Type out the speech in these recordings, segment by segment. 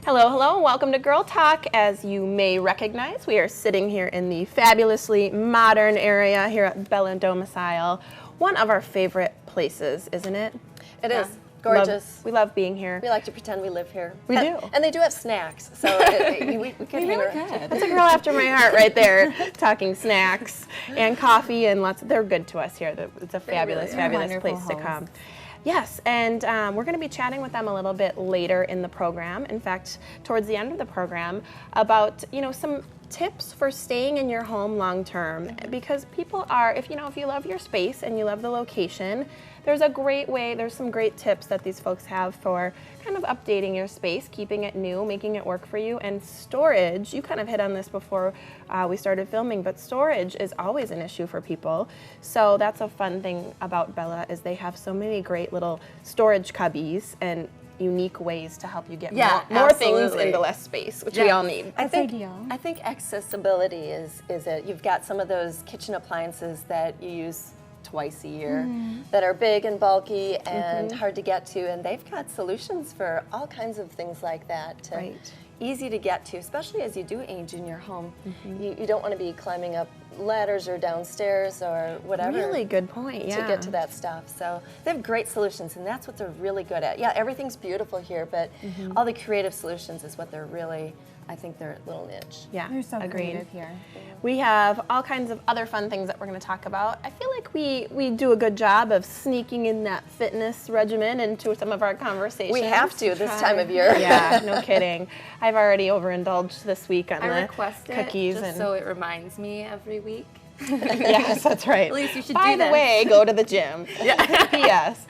Hello, hello, welcome to Girl Talk. As you may recognize, we are sitting here in the fabulously modern area here at Bella Domicile. One of our favorite places, isn't it? It is. Gorgeous. We love being here. We like to pretend we live here. We do. And they do have snacks, so we could hang around. That's a girl after my heart right there, talking snacks and coffee and they're good to us here. It's a fabulous, fabulous place to come. Yes, and we're going to be chatting with them a little bit later in the program. In fact, towards the end of the program, about some tips for staying in your home long term. Because people are, if you love your space and you love the location, there's some great tips that these folks have for kind of updating your space, keeping it new, making it work for you, and storage. You kind of hit on this before we started filming, but storage is always an issue for people. So that's a fun thing about Bella is they have so many great little storage cubbies and unique ways to help you get more things into less space, which we all need. I think accessibility is it. You've got some of those kitchen appliances that you use twice a year that are big and bulky and hard to get to, and they've got solutions for all kinds of things like that. Easy to get to, especially as you do age in your home. You don't want to be climbing up ladders or downstairs or whatever. Really good point, to get to that stuff. So they have great solutions, and that's what they're really good at. Yeah, everything's beautiful here, but all the creative solutions is what they're really, I think, their little niche. Yeah, they're so agreed. creative here. We have all kinds of other fun things that we're going to talk about. I feel like we do a good job of sneaking in that fitness regimen into some of our conversations. We have to this time of year. Yeah, no kidding. I've already overindulged this week on the cookies. Just so it reminds me every week. Yes, that's right. At least you should By do the that. way, go to the gym. Yes.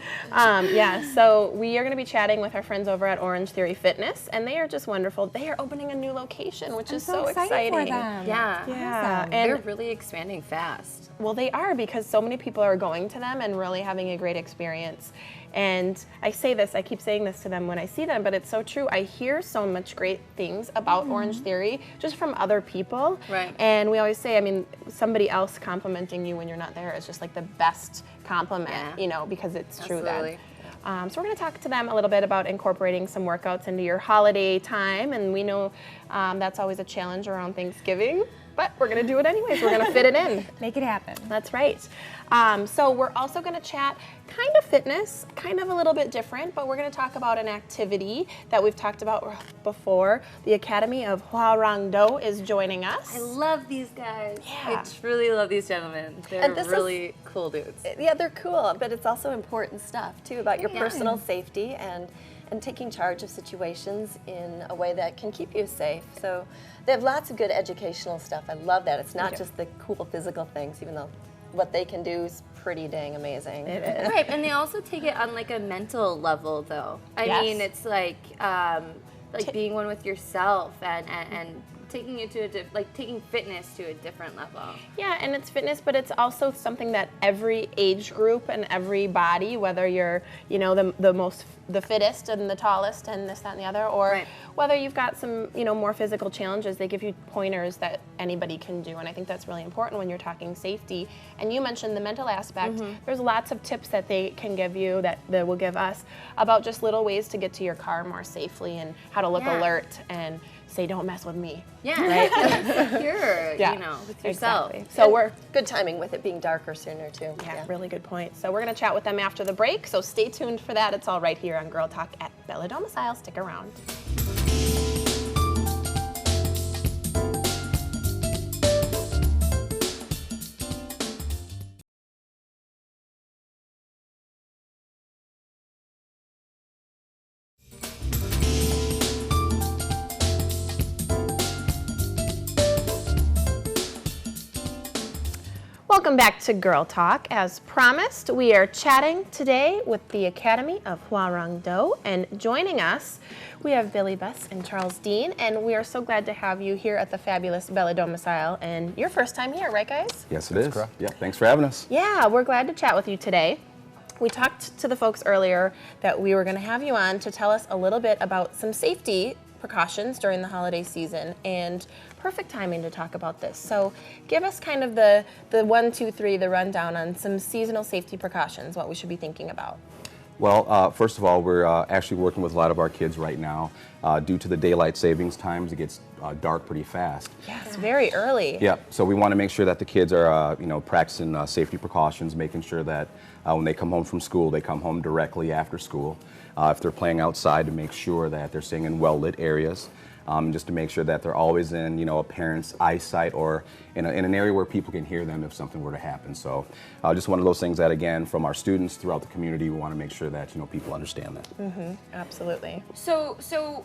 So we are going to be chatting with our friends over at Orange Theory Fitness, and they are just wonderful. They are opening a new location, which is so exciting. For them. Yeah. Awesome. And They're really expanding fast. well, they are, because so many people are going to them and really having a great experience. And I keep saying this to them when I see them, but it's so true. I hear so much great things about Orange Theory just from other people. Right. And we always say, somebody else complimenting you when you're not there is just like the best compliment, because it's true Absolutely. then. So we're going to talk to them a little bit about incorporating some workouts into your holiday time. And we know that's always a challenge around Thanksgiving, but we're going to do it anyways. We're going to fit it in. Make it happen. That's right. So we're also going to chat kind of fitness, kind of a little bit different, but we're going to talk about an activity that we've talked about before. The Academy of Hua Rang Do is joining us. I love these guys. Yeah. I truly love these gentlemen. They're really cool dudes. Yeah, they're cool, but it's also important stuff too about your personal safety and taking charge of situations in a way that can keep you safe. So they have lots of good educational stuff. I love that. It's not just the cool physical things, even though what they can do is pretty dang amazing. It is. Right, and they also take it on like a mental level, though. I mean, it's like being one with yourself and taking you to taking fitness to a different level. Yeah, and it's fitness, but it's also something that every age group and every body, whether you're, the fittest and the tallest and this, that, and the other, or whether you've got some, more physical challenges, they give you pointers that anybody can do. And I think that's really important when you're talking safety. And you mentioned the mental aspect. There's lots of tips that they can give you, that they will give us, about just little ways to get to your car more safely and how to look alert and say, don't mess with me. Yeah, right? Secure, with yourself. Exactly. So we're good timing with it being darker sooner too. Yeah, really good point. So we're going to chat with them after the break, so stay tuned for that. It's all right here on Girl Talk at Bella Domicile. Stick around. Welcome back to Girl Talk. As promised, we are chatting today with the Academy of Hua Rang Do, and joining us, we have Billy Bess and Charles Dean, and we are so glad to have you here at the fabulous Bella Domicile, and your first time here, right guys? Yes, it is. Correct. Yeah, thanks for having us. Yeah, we're glad to chat with you today. We talked to the folks earlier that we were going to have you on to tell us a little bit about some safety precautions during the holiday season, and perfect timing to talk about this. So give us kind of the 1, 2, 3, the rundown on some seasonal safety precautions, what we should be thinking about. Well, first of all, we're actually working with a lot of our kids right now. Due to the daylight savings times, it gets dark pretty fast. Yes, very early. Yeah, so we want to make sure that the kids are, practicing safety precautions, making sure that when they come home from school, they come home directly after school. If they're playing outside, to make sure that they're staying in well-lit areas. Just to make sure that they're always in, a parent's eyesight or in an area where people can hear them if something were to happen. So just one of those things that, again, from our students throughout the community, we want to make sure that, people understand that. Mm-hmm. Absolutely. So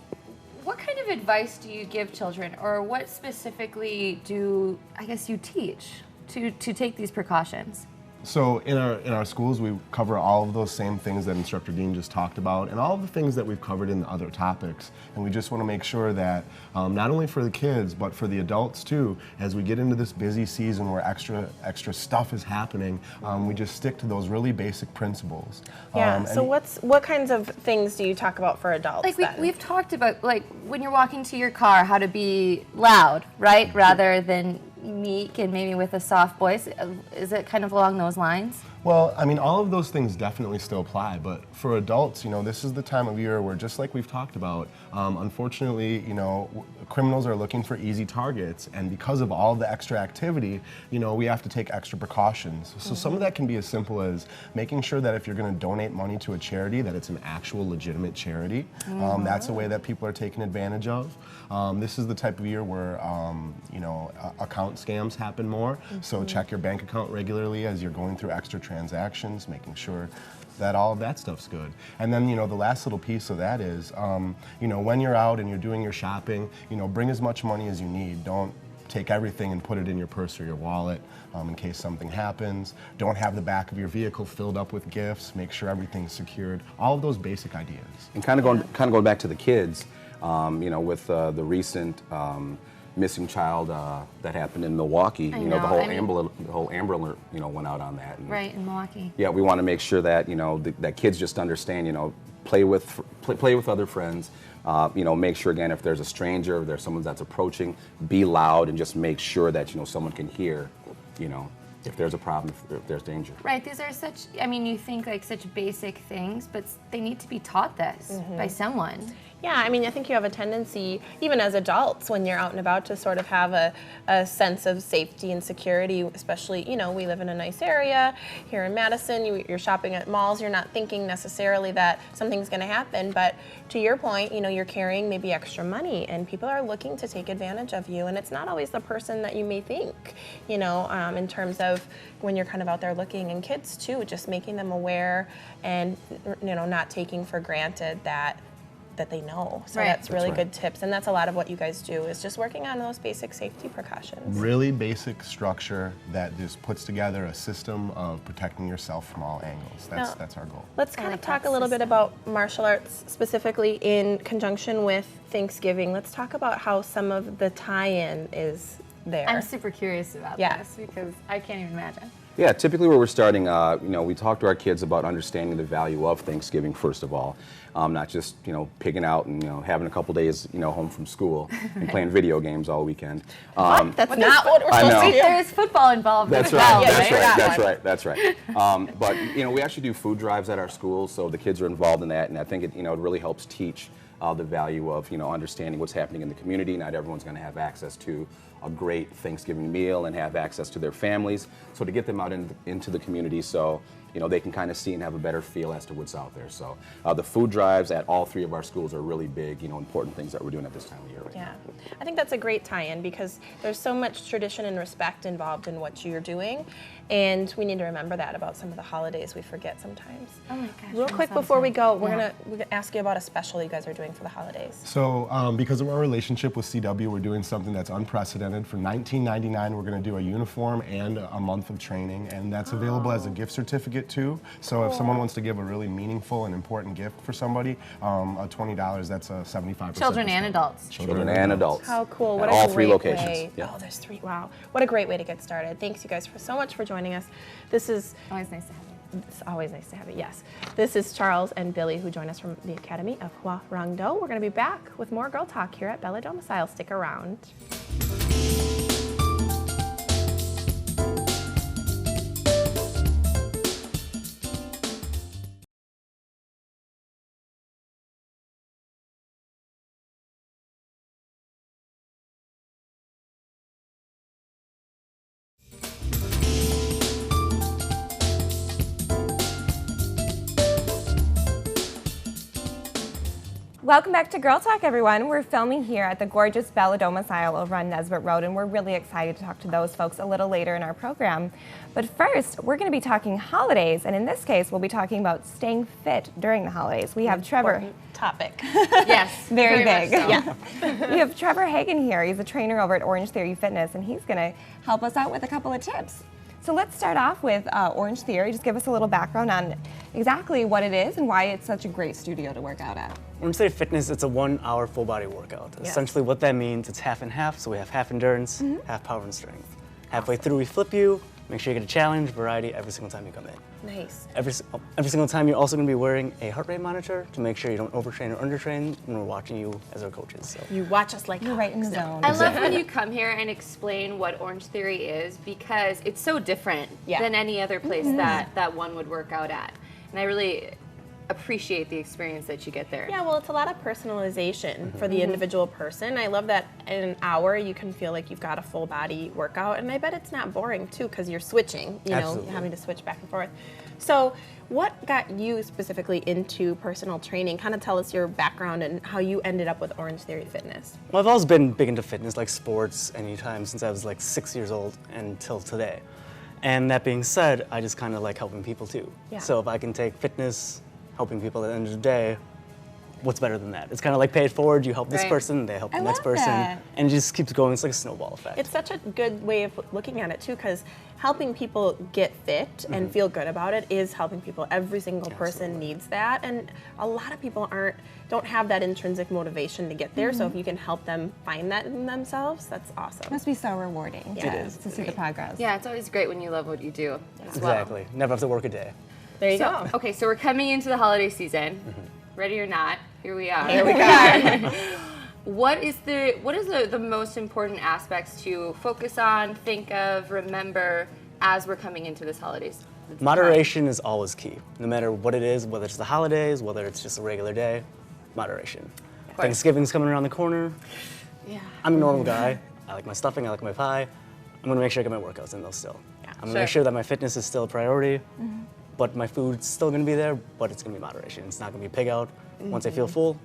what kind of advice do you give children, or what specifically do, I guess, you teach to take these precautions? So in our schools, we cover all of those same things that Instructor Dean just talked about, and all of the things that we've covered in the other topics. And we just want to make sure that not only for the kids, but for the adults too, as we get into this busy season where extra stuff is happening, we just stick to those really basic principles. Yeah. So what kinds of things do you talk about for adults? Like we've talked about, like when you're walking to your car, how to be loud, right, rather than meek and maybe with a soft voice. Is it kind of along those lines? Well, I mean, all of those things definitely still apply, but for adults, this is the time of year where, just like we've talked about, unfortunately, criminals are looking for easy targets, and because of all the extra activity, we have to take extra precautions. So some of that can be as simple as making sure that if you're going to donate money to a charity, that it's an actual legitimate charity. That's a way that people are taken advantage of. This is the type of year where, account scams happen more, so check your bank account regularly as you're going through extra transactions, making sure that all of that stuff's good. And then, the last little piece of that is, when you're out and you're doing your shopping, bring as much money as you need. Don't take everything and put it in your purse or your wallet in case something happens. Don't have the back of your vehicle filled up with gifts. Make sure everything's secured. All of those basic ideas. And kind of going back to the kids, with the recent missing child that happened in Milwaukee. The whole Amber Alert, went out on that. And, right, in Milwaukee. Yeah, we want to make sure that that kids just understand. Play with other friends. Make sure again if there's a stranger, if there's someone that's approaching, be loud and just make sure that someone can hear. If there's a problem, if there's danger. Right, these are such, you think like such basic things, but they need to be taught this by someone. Yeah, I think you have a tendency, even as adults, when you're out and about, to sort of have a sense of safety and security, especially, we live in a nice area here in Madison, you're shopping at malls, you're not thinking necessarily that something's going to happen, but to your point, you're carrying maybe extra money, and people are looking to take advantage of you, and it's not always the person that you may think, in terms of when you're kind of out there looking, and kids too, just making them aware and, not taking for granted that they know. So right. That's really good tips, and that's a lot of what you guys do, is just working on those basic safety precautions. Really basic structure that just puts together a system of protecting yourself from all angles. That's our goal. Let's kind of talk a little bit about martial arts, specifically in conjunction with Thanksgiving. Let's talk about how some of the tie-in is there. I'm super curious about this because I can't even imagine. Yeah, typically where we're starting, we talk to our kids about understanding the value of Thanksgiving, first of all. Not just, pigging out and, having a couple days, home from school and playing video games all weekend. That's not what we're I supposed know. to do. There's football involved. That's as right, well, that's right. But, we actually do food drives at our school, so the kids are involved in that, and I think it really helps teach the value of, understanding what's happening in the community. Not everyone's going to have access to a great Thanksgiving meal and have access to their families. So to get them out into the community, so they can kind of see and have a better feel as to what's out there. So the food drives at all three of our schools are really big, important things that we're doing at this time of year right now. I think that's a great tie-in, because there's so much tradition and respect involved in what you're doing, and we need to remember that about some of the holidays we forget sometimes. Oh my gosh. Real quick before we go, we're gonna ask you about a special you guys are doing for the holidays. So because of our relationship with CW, we're doing something that's unprecedented. For $19.99, we're going to do a uniform and a month of training, and that's available as a gift certificate too. So if someone wants to give a really meaningful and important gift for somebody, $20, that's a 75%. Children and adults. Children and adults. How cool. At What all a three great locations. way. Yeah. Oh, there's 3. Wow. What a great way to get started. Thanks you guys so much for joining us. This is Always nice to have you. It's always nice to have you, yes. This is Charles and Billy, who join us from the Academy of Hua Rang Do. We're going to be back with more Girl Talk here at Bella Domicile. Stick around. Welcome back to Girl Talk, everyone. We're filming here at the gorgeous Bella Domicile over on Nesbitt Road, and we're really excited to talk to those folks a little later in our program. But first, we're going to be talking holidays, and in this case, we'll be talking about staying fit during the holidays. We have Trevor. Topic. Yes. Very big. much so. Yeah. We have Trevor Hagen here. He's a trainer over at Orange Theory Fitness, and he's going to help us out with a couple of tips. So let's start off with Orange Theory. Just give us a little background on exactly what it is and why it's such a great studio to work out at. Orange Theory Fitness, it's a 1 hour full body workout. Yes. Essentially what that means, it's half and half. So we have half endurance, half power and strength. Halfway through we flip you, make sure you get a challenge, variety every single time you come in. Nice. Every single time you're also going to be wearing a heart rate monitor to make sure you don't overtrain or undertrain when we're watching you as our coaches. So. You watch us like You're right in the zone. I love when you come here and explain what Orange Theory is because it's so different than any other place that one would work out at. And I really appreciate the experience that you get there. Yeah, well, it's a lot of personalization for the individual person. I love that in an hour you can feel like you've got a full body workout, and I bet it's not boring too because you're switching, you know, Absolutely. having to switch back and forth. So, what got you specifically into personal training? Kind of tell us your background and how you ended up with Orange Theory Fitness. Well, I've always been big into fitness, like sports, anytime since I was like 6 years old until today. And that being said, I just kind of like helping people too. Yeah. So if I can take fitness, helping people at the end of the day, what's better than that? It's kind of like pay it forward, you help this Right. person, they help the I next love person, that. and it just keeps going. It's like a snowball effect. It's such a good way of looking at it too, because helping people get fit and feel good about it is helping people. Every single person needs that, and a lot of people don't have that intrinsic motivation to get there. So if you can help them find that in themselves, that's awesome. Must be so rewarding to see the progress. Yeah, it's always great when you love what you do as well. Exactly. Never have to work a day. There you So, go. okay, so we're coming into the holiday season. Ready or not, here we are. Here we go. What is the most important aspects to focus on, think of, remember as we're coming into this holidays? Moderation is always key. No matter what it is, whether it's the holidays, whether it's just a regular day, moderation. Thanksgiving's coming around the corner. Yeah. I'm a normal guy. I like my stuffing, I like my pie. I'm gonna make sure I get my workouts in those still. I'm gonna make sure that my fitness is still a priority, but my food's still gonna be there, but it's gonna be moderation. It's not gonna be pig out. Once I feel full,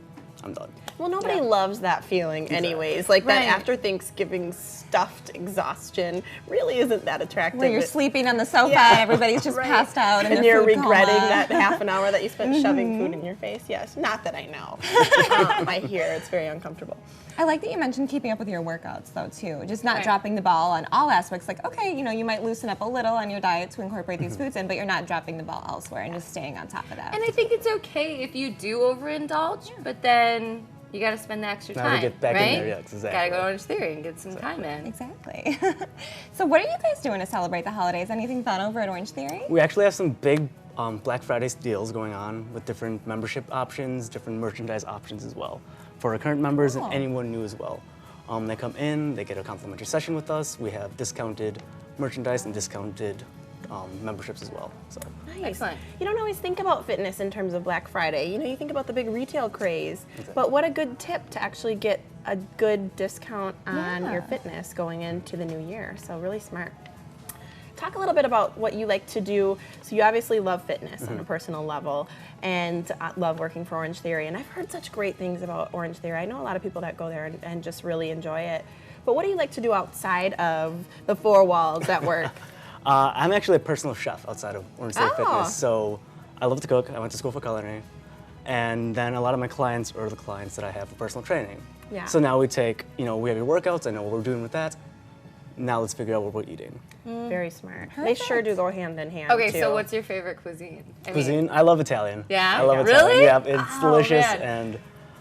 I'm done. Well, nobody loves that feeling anyways. Like that Right. after Thanksgiving stuffed exhaustion really isn't that attractive. Where you're It- sleeping on the sofa, Yeah. everybody's just Right. passed out, in and their you're food regretting coma. that half an hour that you spent shoving food in your face. Yes, not that I know. I hear it's very uncomfortable. I like that you mentioned keeping up with your workouts, though, too. Just not Right. dropping the ball on all aspects. Like, okay, you know, you might loosen up a little on your diet to incorporate these foods in, but you're not dropping the ball elsewhere and just staying on top of that. And I think it's okay if you do overindulge, but then you got to spend the extra Now to time, get back in right? there, yes, exactly. Got to go to Orange Theory and get some time in. Exactly. So what are you guys doing to celebrate the holidays? Anything fun over at Orange Theory? We actually have some big Black Friday deals going on with different membership options, different merchandise options as well. For our current members and anyone new as well. They come in, they get a complimentary session with us. We have discounted merchandise and discounted memberships as well. So Nice. Excellent. You don't always think about fitness in terms of Black Friday. You know, you think about the big retail craze. But what a good tip to actually get a good discount on your fitness going into the new year. So really smart. Talk a little bit about what you like to do. So you obviously love fitness on a personal level and love working for Orange Theory. And I've heard such great things about Orange Theory. I know a lot of people that go there and just really enjoy it. But what do you like to do outside of the four walls at work? I'm actually a personal chef outside of Orange Theory Oh. Fitness. So I love to cook. I went to school for culinary. And then a lot of my clients are the clients that I have for personal training. Yeah. So now we take, you know, we have your workouts. I know what we're doing with that. Now let's figure out what we're eating. Very smart. They sure do go hand in hand. Okay, too. so what's your favorite cuisine? I mean, Cuisine, I love Italian. Yeah? I love Really? Italian. Yeah, it's Oh, delicious, man. and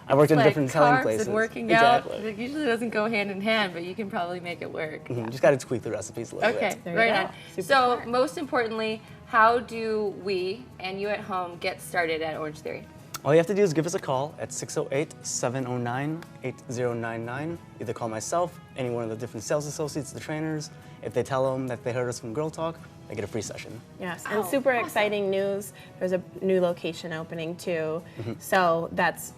I worked in like different Italian carbs places. and working exactly. out. It usually doesn't go hand in hand, but you can probably make it work. Just got to tweak the recipes a little Okay, bit. There you right go. on. Super So, smart. most importantly, how do we and you at home get started at Orange Theory? All you have to do is give us a call at 608-709-8099. Either call myself, any one of the different sales associates, the trainers. If they tell them that they heard us from Girl Talk, they get a free session. Yes, and super exciting news. There's a new location opening too. So that's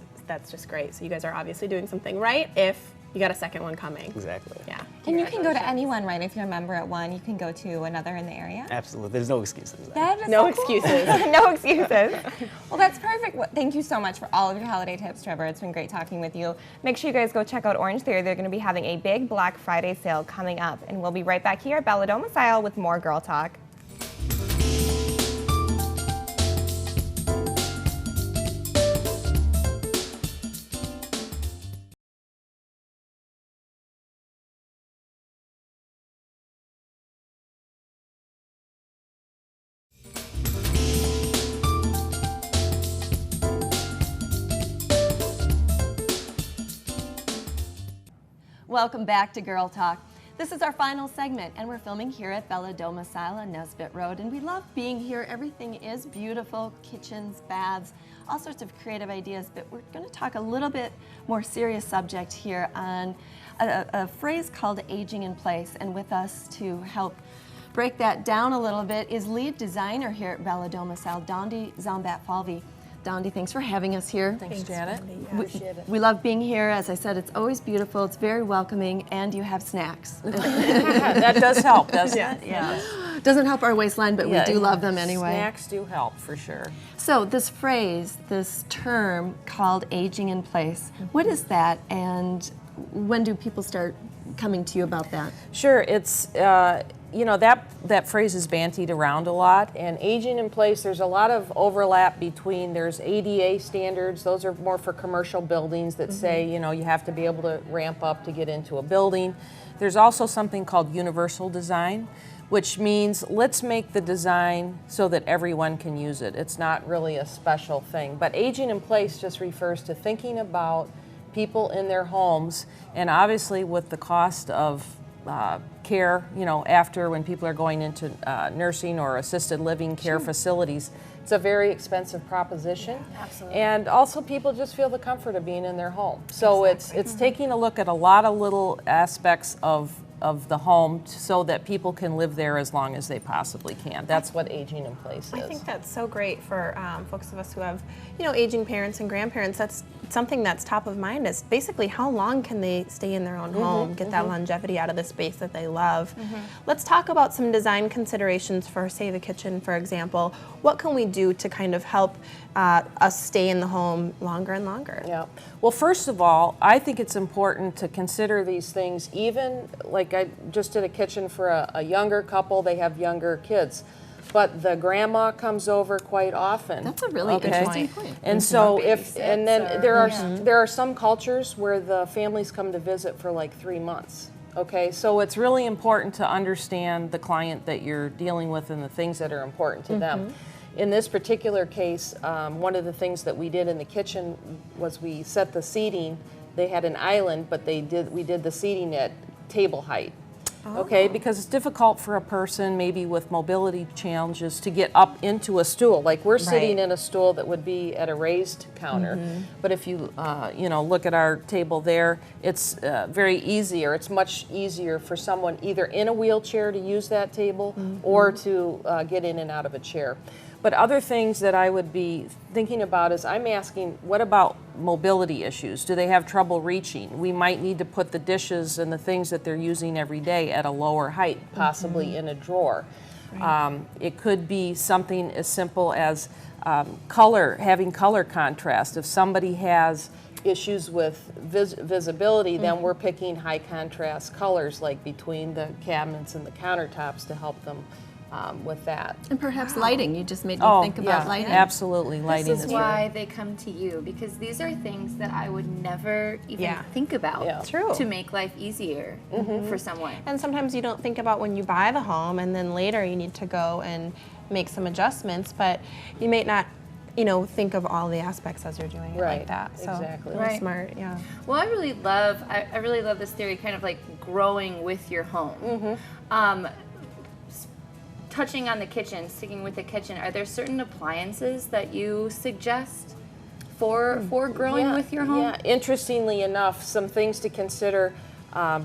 just great. So you guys are obviously doing something right if you got a second one coming. Exactly. Yeah. And you can go to anyone, right? If you're a member at one, you can go to another in the area? Absolutely. There's no excuses. That is No so cool. excuses. No excuses. Well, that's perfect. Well, thank you so much for all of your holiday tips, Trevor. It's been great talking with you. Make sure you guys go check out Orange Theory. They're going to be having a big Black Friday sale coming up. And we'll be right back here at Bella Domicile with more Girl Talk. Welcome back to Girl Talk. This is our final segment, and we're filming here at Bella Domicile on Nesbitt Road, and we love being here. Everything is beautiful, kitchens, baths, all sorts of creative ideas, but we're going to talk a little bit more serious subject here on a phrase called aging in place, and with us to help break that down a little bit is lead designer here at Bella Domicile, Dondi Zombat-Falvey. Dondi, thanks for having us here. Thanks, Janet. We love being here. As I said, it's always beautiful, it's very welcoming, and you have snacks. That does help, doesn't it? Yeah. Doesn't help our waistline, but we do love them anyway. Snacks do help, for sure. So this phrase, this term called aging in place, what is that, and when do people start coming to you about that? Sure, it's, you know, that phrase is bantied around a lot, and aging in place, there's a lot of overlap between, there's ADA standards, those are more for commercial buildings that say, you know, you have to be able to ramp up to get into a building. There's also something called universal design, which means let's make the design so that everyone can use it. It's not really a special thing, but aging in place just refers to thinking about people in their homes, and obviously with the cost of care, you know, after when people are going into nursing or assisted living care facilities, it's a very expensive proposition. Absolutely. And also people just feel the comfort of being in their home. So it's taking a look at a lot of little aspects of the home so that people can live there as long as they possibly can. That's what aging in place is. I think that's so great for folks of us who have, you know, aging parents and grandparents. That's something that's top of mind is basically how long can they stay in their own home, get that longevity out of the space that they love. Let's talk about some design considerations for, say, the kitchen, for example. What can we do to kind of help us stay in the home longer and longer? Yeah. Well, first of all, I think it's important to consider these things, even like I just did a kitchen for a younger couple, they have younger kids. But the grandma comes over quite often. That's a really interesting point. And so there are some cultures where the families come to visit for like 3 months. Okay, so it's really important to understand the client that you're dealing with and the things that are important to them. In this particular case, one of the things that we did in the kitchen was we set the seating. They had an island, but we did the seating at table height. Okay, because it's difficult for a person maybe with mobility challenges to get up into a stool. Like we're sitting in a stool that would be at a raised counter, but if you you know, look at our table there, it's very easy, or it's much easier for someone either in a wheelchair to use that table or to get in and out of a chair. But other things that I would be thinking about is I'm asking, what about mobility issues? Do they have trouble reaching? We might need to put the dishes and the things that they're using every day at a lower height, possibly in a drawer. It could be something as simple as having color contrast. If somebody has issues with visibility, then we're picking high contrast colors like between the cabinets and the countertops to help them with that. And perhaps lighting. You just made me think about lighting. Absolutely, lighting This is why they come to you, because these are things that I would never even think about to make life easier for someone. And sometimes you don't think about when you buy the home, and then later you need to go and make some adjustments, but you may not, you know, think of all the aspects as you're doing it like that. So exactly. Really smart, Well, I really love this theory, kind of like growing with your home. Touching on the kitchen, sticking with the kitchen, are there certain appliances that you suggest for growing with your home? Yeah, interestingly enough, some things to consider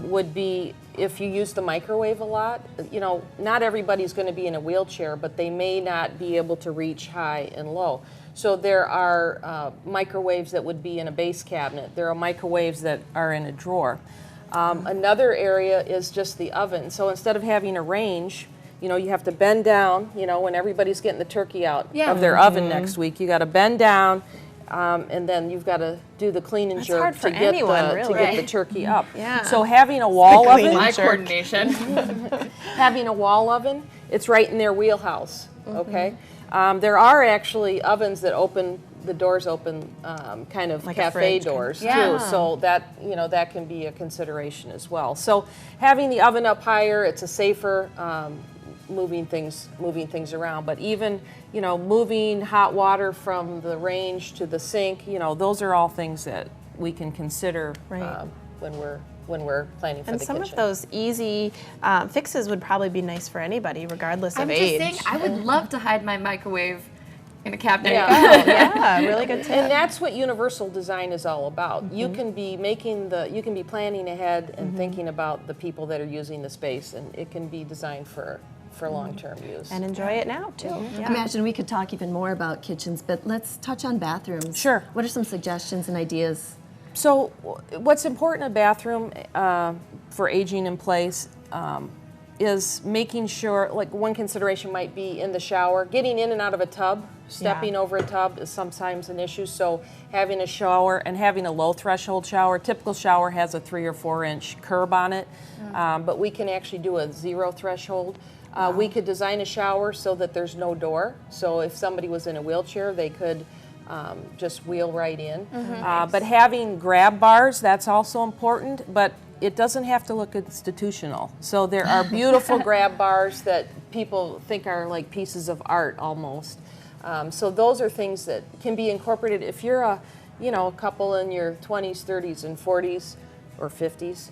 would be if you use the microwave a lot. You know, not everybody's going to be in a wheelchair, but they may not be able to reach high and low. So there are microwaves that would be in a base cabinet. There are microwaves that are in a drawer. Another area is just the oven. So instead of having a range, you know, you have to bend down, you know, when everybody's getting the turkey out of their oven next week, you got to bend down, and then you've got to do the clean and jerk hard for to get anyone, really. to get the turkey up. Yeah. So having a wall oven, My coordination. having a wall oven, it's right in their wheelhouse. Okay, there are actually ovens that open. The doors open kind of Like a cafe fridge doors Yeah. too, so that, you know, that can be a consideration as well. So having the oven up higher, it's a safer moving things around. But even, you know, moving hot water from the range to the sink, you know, those are all things that we can consider Right. when we're planning for And the some kitchen. of those easy fixes would probably be nice for anybody, regardless I'm of just age. saying, I would love to hide my microwave in a cabinet. Yeah, really good tip. And that's what universal design is all about. You can be you can be planning ahead and thinking about the people that are using the space, and it can be designed for long-term use. And enjoy it now, too. Yeah. Imagine we could talk even more about kitchens, but let's touch on bathrooms. Sure. What are some suggestions and ideas? So what's important in a bathroom for aging in place is making sure, like one consideration might be in the shower, getting in and out of a tub. Stepping over a tub is sometimes an issue, so having a shower and having a low threshold shower. Typical shower has a 3 or 4 inch curb on it, but we can actually do a 0 threshold. We could design a shower so that there's no door, so if somebody was in a wheelchair, they could just wheel right in. But having grab bars, that's also important, but it doesn't have to look institutional. So there are beautiful grab bars that people think are like pieces of art almost. So those are things that can be incorporated if you're a couple in your 20s, 30s, and 40s, or 50s,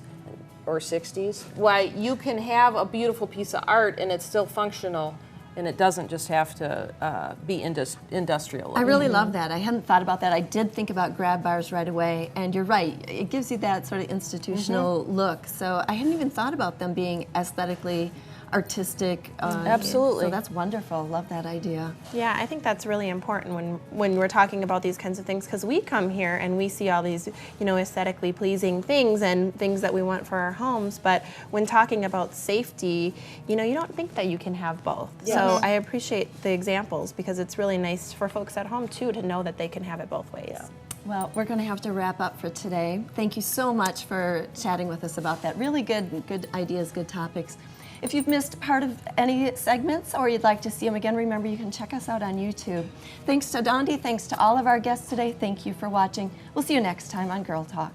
or 60s. Why, you can have a beautiful piece of art and it's still functional, and it doesn't just have to be industrial. I really love that. I hadn't thought about that. I did think about grab bars right away, and you're right. It gives you that sort of institutional look. So I hadn't even thought about them being aesthetically artistic. Absolutely. So that's wonderful. Love that idea. Yeah, I think that's really important when we're talking about these kinds of things, because we come here and we see all these, aesthetically pleasing things and things that we want for our homes. But when talking about safety, you don't think that you can have both. Yes. So I appreciate the examples, because it's really nice for folks at home too to know that they can have it both ways. Yeah. Well, we're going to have to wrap up for today. Thank you so much for chatting with us about that. Really good ideas, good topics. If you've missed part of any segments or you'd like to see them again, remember you can check us out on YouTube. Thanks to Dondi, thanks to all of our guests today. Thank you for watching. We'll see you next time on Girl Talk.